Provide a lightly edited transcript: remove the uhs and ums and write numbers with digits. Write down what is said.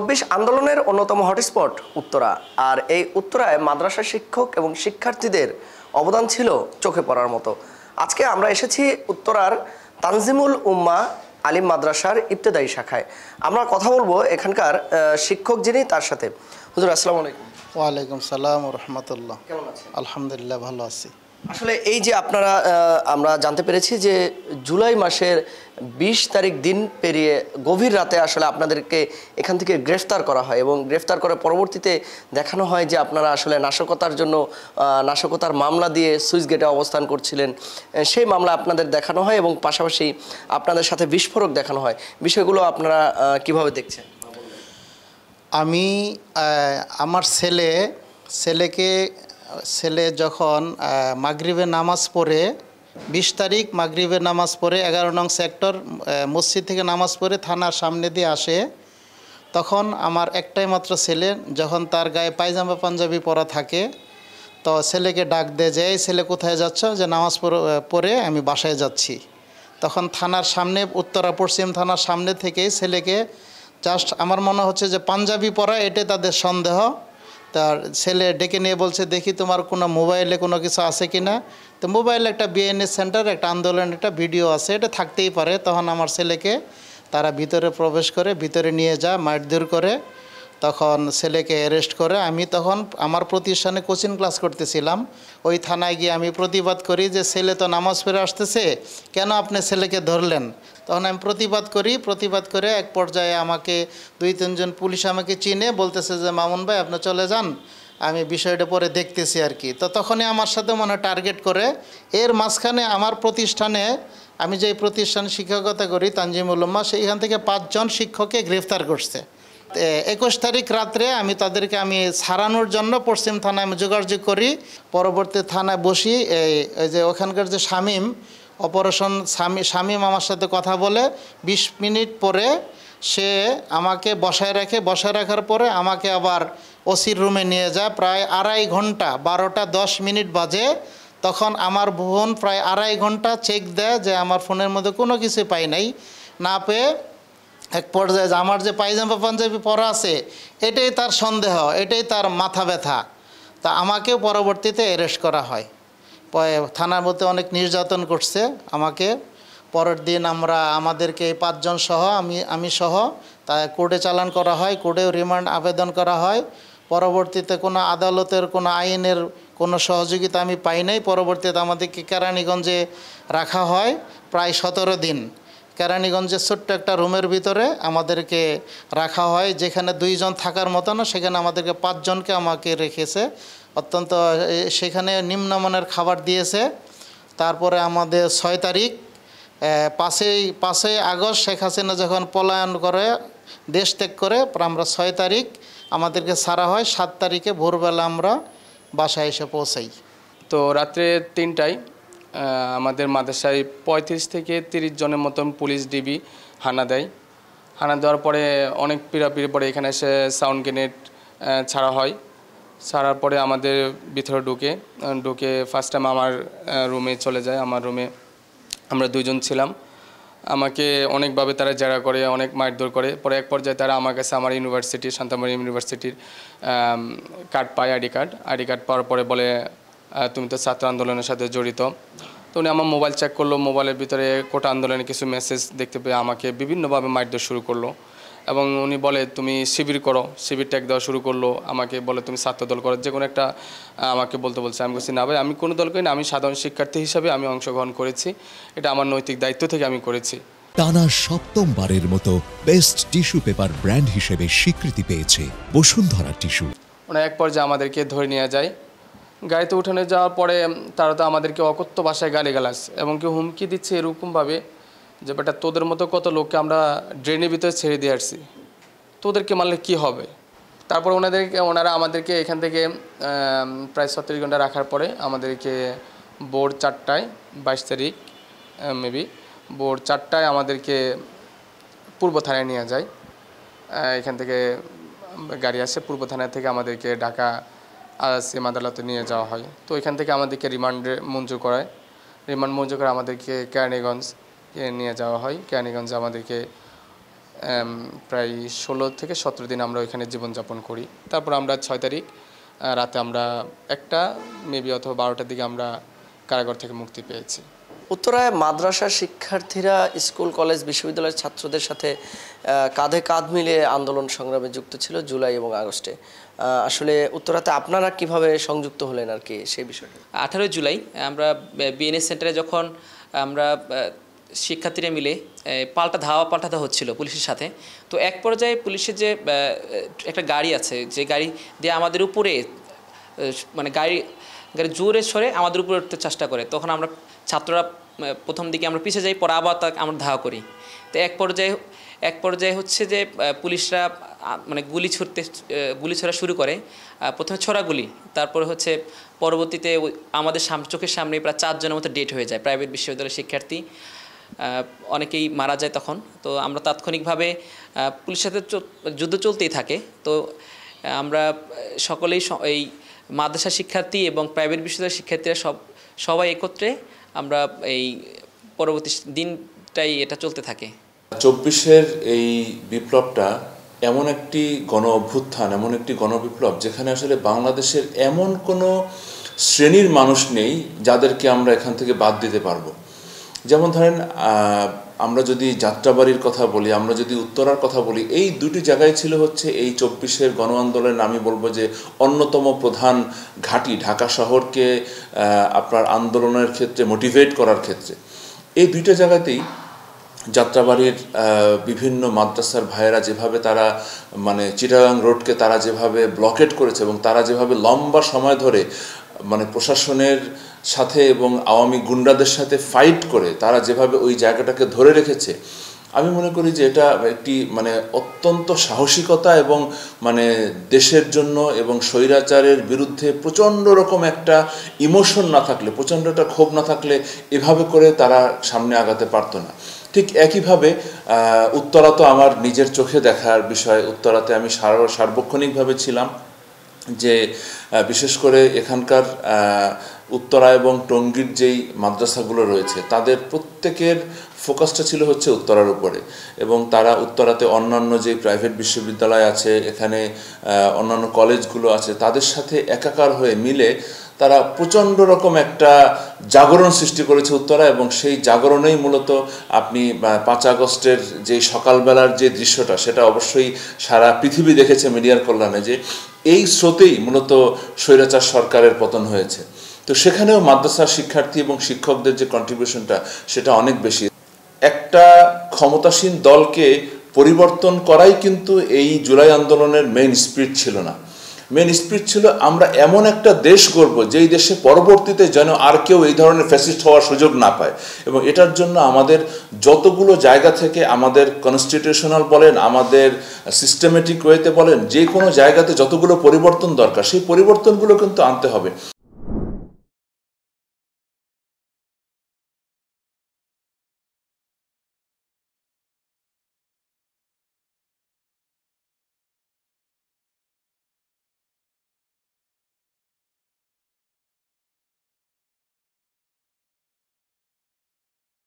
২৪ আন্দোলনের অন্যতম হটস্পট উত্তরা। আর এই উত্তরায় মাদ্রাসা শিক্ষক এবং শিক্ষার্থীদের অবদান ছিল চোখে পড়ার মতো। আজকে আমরা এসেছি উত্তরার তানজিমুল উম্মাহ আলিম মাদ্রাসার ইবতেদায়ী শাখায়। আমরা কথা বলবো এখানকার শিক্ষক যিনি তার সাথে। হুজুর আসসালামু আলাইকুম। ওয়ালাইকুম সালাম ওয়া রাহমাতুল্লাহ। কেমন আছেন? আলহামদুলিল্লাহ, ভালো আছি। আসলে এই যে আপনারা আমরা জানতে পেরেছি যে জুলাই মাসের 20 তারিখ দিন পেরিয়ে গভীর রাতে আসলে আপনাদেরকে এখান থেকে গ্রেফতার করা হয় এবং গ্রেফতার করে পরবর্তীতে দেখানো হয় যে আপনারা আসলে নাশকতার জন্য নাশকতার মামলা দিয়ে সুইচ গেটে অবস্থান করছিলেন। সেই মামলা আপনাদের দেখানো হয় এবং পাশাপাশি আপনাদের সাথে বিস্ফোরক দেখানো হয়। বিষয়গুলো আপনারা কিভাবে দেখছেন? আমি আমার ছেলে যখন মাগরিবের নামাজ পড়ে 20 তারিখ মাগরিবের নামাজ পড়ে 11 নং সেক্টর মসজিদ থেকে নামাজ পড়ে থানার সামনে দিয়ে আসে, তখন আমার একটাই মাত্র ছেলে, যখন তার গায়ে পায়জামা পাঞ্জাবি পরা থাকে, তো ছেলেকে ডাক দেয় যে এই ছেলে কোথায় যাচ্ছ? যে নামাজ পড়ে আমি বাসায় যাচ্ছি। তখন থানার সামনে, উত্তরা পশ্চিম থানার সামনে থেকেই ছেলেকে জাস্ট আমার মনে হচ্ছে যে পাঞ্জাবি পরা, এটাই তাদের সন্দেহ। তার ছেলে ডেকে নিয়ে বলছে, দেখি তোমার কোনো মোবাইলে কোনো কিছু আছে কি না। তো মোবাইলে একটা বিএনএস সেন্টার একটা আন্দোলনের একটা ভিডিও আছে, এটা থাকতেই পারে। তখন আমার ছেলেকে তারা ভিতরে প্রবেশ করে, ভিতরে নিয়ে যায়, মারধর করে, তখন ছেলেকে অ্যারেস্ট করে। আমি তখন আমার প্রতিষ্ঠানে কোচিং ক্লাস করতেছিলাম, ওই থানায় গিয়ে আমি প্রতিবাদ করি যে ছেলে তো নামাজ পড়ে আসতেছে, কেন আপনি ছেলেকে ধরলেন? তখন আমি প্রতিবাদ করে এক পর্যায়ে আমাকে 2-3 জন পুলিশ আমাকে চিনে বলতেছে যে মামুন ভাই আপনি চলে যান, আমি বিষয়টা পরে দেখতেছি আর কি। তো তখনই আমার সাথে মনে টার্গেট করে। এর মাঝখানে আমার প্রতিষ্ঠানে, আমি যেই প্রতিষ্ঠানে শিক্ষকতা করি তানজিমুল উম্মাহ, সেইখান থেকে 5 জন শিক্ষককে গ্রেফতার করছে। 21 তারিখ রাত্রে আমি তাদেরকে ছাড়ানোর জন্য পশ্চিম থানায় আমি যোগাযোগ করি। পরবর্তী থানায় বসি, এই যে ওখানকার যে অপারেশন শামীম আমার সাথে কথা বলে 20 মিনিট পরে সে আমাকে বসায় রাখার পরে আমাকে আবার ওসির রুমে নিয়ে যায়। প্রায় 2.5 ঘন্টা, 12:10 বাজে। তখন আমার বোন প্রায় 2.5 ঘন্টা চেক দেয় যে আমার ফোনের মধ্যে কোনো কিছু পাই নাই। না পেয়ে এক পর্যায়ে যে আমার যে পায়জামা পাঞ্জাবি পরা আছে, এটাই তার সন্দেহ, এটাই তার মাথা ব্যথা। তা আমাকেও পরবর্তীতে অ্যারেস্ট করা হয়। থানার মধ্যে অনেক নির্যাতন করছে আমাকে। পরের দিন আমাদেরকে এই 5 জন সহ আমি সহ তা কোর্টে চালান করা হয়, কোর্টেও রিমান্ড আবেদন করা হয়। পরবর্তীতে কোনো আদালতের কোনো আইনের কোনো সহযোগিতা আমি পাই নাই। পরবর্তীতে আমাদেরকে কেরানীগঞ্জে রাখা হয় প্রায় 17 দিন। কেরানীগঞ্জের ছোট্ট একটা রুমের ভিতরে আমাদেরকে রাখা হয়, যেখানে 2 জন থাকার মতো না, সেখানে আমাদেরকে 5 জনকে আমাকে রেখেছে। অত্যন্ত সেখানে নিম্নমানের খাবার দিয়েছে। তারপরে আমাদের 6 তারিখ 5ই আগস্ট শেখ হাসিনা যখন পলায়ন করে, দেশ ত্যাগ করে, আমরা 6 তারিখ আমাদেরকে ছাড়া হয়। 7 তারিখে ভোরবেলা আমরা বাসায় এসে পৌঁছাই। তো রাত্রে 3টায় আমাদের মাদ্রাসায় 35 থেকে 30 জনের মতন পুলিশ ডিবি হানা দেয়। হানা দেওয়ার পরে অনেক পিড়াপিড়ি পরে এখানে এসে সাউন্ড গ্রেনেড ছাড়া হয়। ছাড়ার পরে আমাদের ভিতরে ঢুকে ফার্স্ট টাইম আমার রুমে চলে যায়। আমার রুমে আমরা 2 জন ছিলাম। আমাকে অনেকভাবে তারা জেরা করে, অনেক মারধর করে। পরে এক পর্যায়ে তারা আমার কাছে আমার ইউনিভার্সিটির, শান্তামরিয়াম ইউনিভার্সিটির কার্ড পায়, আইডি কার্ড পাওয়ার পরে বলে তুমি তো ছাত্র আন্দোলনের সাথে জড়িত। তো উনি আমার মোবাইল চেক করলো, মোবাইলের ভিতরে কোটা আন্দোলনের কিছু মেসেজ দেখতে পেয়ে আমাকে বিভিন্নভাবে মারধর শুরু করলো এবং উনি বলে তুমি শিবির করো, শিবির ট্যাগ দেওয়া শুরু করলো। আমাকে বলে তুমি ছাত্রদল করো, যে কোনো একটা আমাকে বলছে। আমি বলছি না ভাই, আমি কোনো দল করি না, আমি সাধারণ শিক্ষার্থী হিসাবে আমি অংশগ্রহণ করেছি, এটা আমার নৈতিক দায়িত্ব থেকে আমি করেছি। টানা 7মবারের মতো বেস্ট টিস্যু পেপার ব্র্যান্ড হিসেবে স্বীকৃতি পেয়েছে বসুন্ধরা টিস্যু। ওনার এক পর্যায়ে আমাদেরকে ধরে নিয়ে যায়। গাড়িতে উঠানে যাওয়ার পরে তারা তো আমাদেরকে অকথ্য ভাষায় গালিগালাজ এবং কেউ হুমকি দিচ্ছে এরকমভাবে যে বেটা তোদের মতো কত লোককে আমরা ড্রেনের ভিতরে ছেড়ে দিয়ে আসছি, তোদেরকে মারলে কী হবে। তারপর ওনারা আমাদেরকে এখান থেকে প্রায় 36 ঘন্টা রাখার পরে আমাদেরকে ভোর 4টায় 22 তারিখ মেবি ভোর 4টায় আমাদেরকে পূর্ব থানায় নিয়ে যায়। এখান থেকে গাড়ি আসে, পূর্ব থানা থেকে আমাদেরকে ঢাকা সিএম আদালতে নিয়ে যাওয়া হয়। তো এখান থেকে আমাদেরকে রিমান্ড মঞ্জুর করে আমাদেরকে কেরানীগঞ্জ নিয়ে যাওয়া হয়। কেরানীগঞ্জে আমাদেরকে প্রায় 16 থেকে 17 দিন আমরা ওইখানে জীবনযাপন করি। তারপর আমরা 6 তারিখ রাতে আমরা 1টা মেবি অথবা 12টার দিকে আমরা কারাগার থেকে মুক্তি পেয়েছি। উত্তরায় মাদ্রাসার শিক্ষার্থীরা স্কুল কলেজ বিশ্ববিদ্যালয়ের ছাত্রদের সাথে কাঁধে কাঁধ মিলিয়ে আন্দোলন সংগ্রামে যুক্ত ছিল জুলাই এবং আগস্টে। আসলে উত্তরাতে আপনারা কিভাবে সংযুক্ত হলেন আর কি সেই বিষয়টা? 18 জুলাই আমরা বিএনএস সেন্টারে যখন আমরা শিক্ষার্থীরা মিলে পাল্টা হচ্ছিল পুলিশের সাথে, তো এক পর্যায়ে পুলিশের যে একটা গাড়ি আছে, যে গাড়ি দিয়ে আমাদের উপরে মানে গাড়ি জোরে সরে আমাদের উপরে উঠতে চেষ্টা করে, তখন আমরা ছাত্ররা প্রথম দিকে আমরা পিছিয়ে যাই, পরে আবার আমরা ধাওয়া করি। তো এক পর্যায়ে হচ্ছে যে পুলিশরা মানে গুলি ছোড়া শুরু করে, প্রথমে ছোড়া গুলি, তারপরে হচ্ছে পরবর্তীতে আমাদের চোখের সামনে প্রায় 4 জনের মতো ডেট হয়ে যায় প্রাইভেট বিশ্ববিদ্যালয়ের শিক্ষার্থী, অনেকেই মারা যায় তখন। তো আমরা তাৎক্ষণিকভাবে পুলিশের সাথে যুদ্ধ চলতেই থাকে। তো আমরা সকলেই এই মাদ্রাসা শিক্ষার্থী এবং প্রাইভেট বিশ্ববিদ্যালয়ের শিক্ষার্থীরা সবাই একত্রে আমরা এই পরবর্তী দিনটাই এটা চলতে থাকে। 24-এর এই বিপ্লবটা এমন একটি গণ অভ্যুত্থান, এমন একটি গণবিপ্লব যেখানে আসলে বাংলাদেশের এমন কোনো শ্রেণীর মানুষ নেই যাদেরকে আমরা এখান থেকে বাদ দিতে পারবো। যেমন ধরেন আমরা যদি যাত্রাবাড়ির কথা বলি, আমরা যদি উত্তরার কথা বলি, এই দুটি জায়গায় ছিল হচ্ছে এই 24-এর গণ আন্দোলনের আমি বলবো যে অন্যতম প্রধান ঘাঁটি, ঢাকা শহরকে আপনার আন্দোলনের ক্ষেত্রে মোটিভেট করার ক্ষেত্রে। এই দুইটা জায়গাতেই যাত্রাবাড়ির বিভিন্ন মাদ্রাসার ভাইয়েরা যেভাবে তারা মানে চিটাগাং রোডকে তারা যেভাবে ব্লকেট করেছে এবং তারা যেভাবে লম্বা সময় ধরে মানে প্রশাসনের সাথে এবং আওয়ামী গুন্ডাদের সাথে ফাইট করে তারা যেভাবে ওই জায়গাটাকে ধরে রেখেছে, আমি মনে করি যে এটা একটি মানে অত্যন্ত সাহসিকতা এবং মানে দেশের জন্য এবং স্বৈরাচারের বিরুদ্ধে প্রচণ্ড রকম একটা ইমোশন না থাকলে, প্রচণ্ড একটা ক্ষোভ না থাকলে এভাবে করে তারা সামনে আগাতে পারতো না। ঠিক একইভাবে উত্তরা তো আমার নিজের চোখে দেখার বিষয়। উত্তরাতে আমি সার্বক্ষণিকভাবে ছিলাম, যে বিশেষ করে এখানকার উত্তরা এবং টঙ্গীর যেই মাদ্রাসাগুলো রয়েছে তাদের প্রত্যেকের ফোকাসটা ছিল হচ্ছে উত্তরার উপরে, এবং তারা উত্তরাতে অন্যান্য যে প্রাইভেট বিশ্ববিদ্যালয় আছে, এখানে অন্যান্য কলেজগুলো আছে, তাদের সাথে একাকার হয়ে মিলে তারা প্রচণ্ড রকম একটা জাগরণ সৃষ্টি করেছে উত্তরা। এবং সেই জাগরণেই মূলত আপনি 5 আগস্টের যে সকালবেলার যে দৃশ্যটা, সেটা অবশ্যই সারা পৃথিবী দেখেছে মিডিয়ার কল্যাণে, যে এই স্রোতেই মূলত স্বৈরাচার সরকারের পতন হয়েছে। তো সেখানেও মাদ্রাসার শিক্ষার্থী এবং শিক্ষকদের যে কন্ট্রিবিউশনটা সেটা অনেক বেশি। একটা ক্ষমতাসীন দলকে পরিবর্তন করাই কিন্তু এই জুলাই আন্দোলনের মেইন স্পিরিট ছিল না। মেইন স্পিরিট ছিল আমরা এমন একটা দেশ গড়ব যেই দেশে পরবর্তীতে যেন আর কেউ এই ধরনের ফ্যাসিস্ট হওয়ার সুযোগ না পায়। এবং এটার জন্য আমাদের যতগুলো জায়গা থেকে, আমাদের কনস্টিটিউশনাল বলেন, আমাদের সিস্টেমেটিক ওয়েতে বলেন, যে কোনো জায়গাতে যতগুলো পরিবর্তন দরকার সেই পরিবর্তনগুলো কিন্তু আনতে হবে।